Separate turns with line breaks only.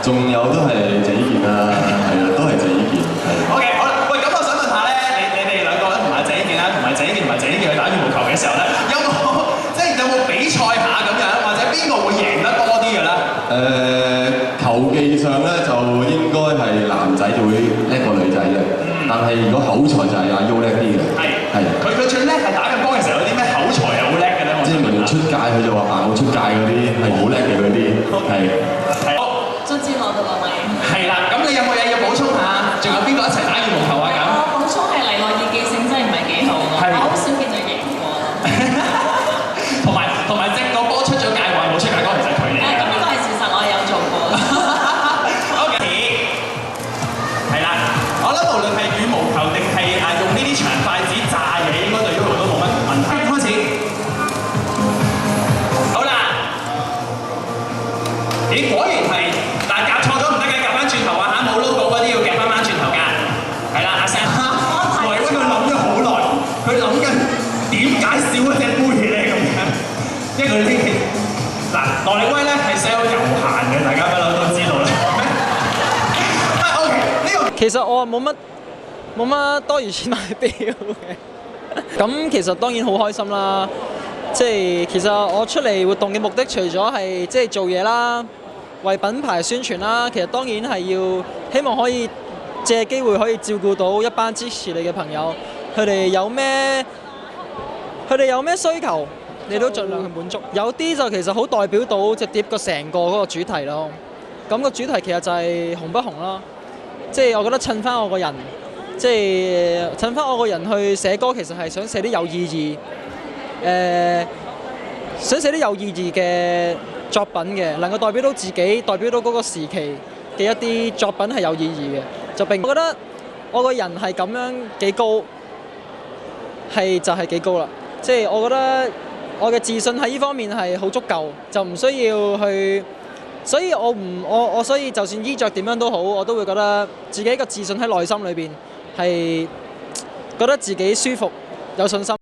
仲有都係鄭伊健啦，係啊，都係鄭伊健。
OK， 好啦，喂，咁我想問下咧，你哋兩個同埋鄭伊健啦，同埋鄭伊健去打羽毛球嘅時候咧，有冇比賽下咁樣，或者邊個會贏得多啲嘅咧？
球技上咧就應該係男仔就會叻過女仔嘅，但係如果口才就係阿 U 叻啲嘅。係。
佢最叻係打緊波嘅時候有啲咩口才係好叻嘅咧？
即係明明出界佢就話扮我出界嗰啲係好叻嘅嗰啲，係。
好，
卒之攞到個米。
係啦，咁你有冇嘢要補充下？仲有邊個一齊打羽毛球啊？咁？
我補充係黎諾懿記性真係唔係幾好咯，我好少見佢贏過咯。
同埋隻個波出咗界話冇出界嗰個其實佢嚟嘅。
咁呢個係事實，我係有做過。
OK， 係啦，我諗無論係羽毛球定係用呢啲長筷子炸嘢，應該對 Yoyo 都冇乜問題。開始，好啦，咦，果然係，但係夾錯咗唔得嘅，夾翻轉頭啊嚇，冇 logo 嗰啲要夾翻轉頭㗎。係啦，阿 Sam， 維威佢諗咗好耐，佢諗緊點解少一隻杯咧咁樣，因為佢呢嗱，羅力威咧係 sell 遊閒嘅，大家不嬲都知道啦。OK， 呢個
其實我冇乜多餘錢買錶嘅，咁其實當然好開心啦。即係其實我出嚟活動嘅目的，除咗係即係做嘢啦，為品牌宣傳啦，其實當然係要希望可以借機會可以照顧到一班支持你嘅朋友，佢哋有咩需求，你都盡量去滿足。有啲就其實好代表到隻碟個成個嗰個主題咯。咁個主題其實就係紅不紅啦。即係我覺得襯翻我個人，即係襯翻我個人去寫歌，其實係想寫啲有意義，想寫啲有意義嘅作品嘅，能夠代表到自己，代表到嗰個時期嘅一啲作品係有意義嘅。就並我覺得我個人係咁樣幾高，係就係幾高啦。即係我覺得我嘅自信喺呢方面係好足夠，就唔需要去。所以所以就算衣着點樣都好，我都會覺得自己個自信喺內心裏邊係覺得自己舒服，有信心。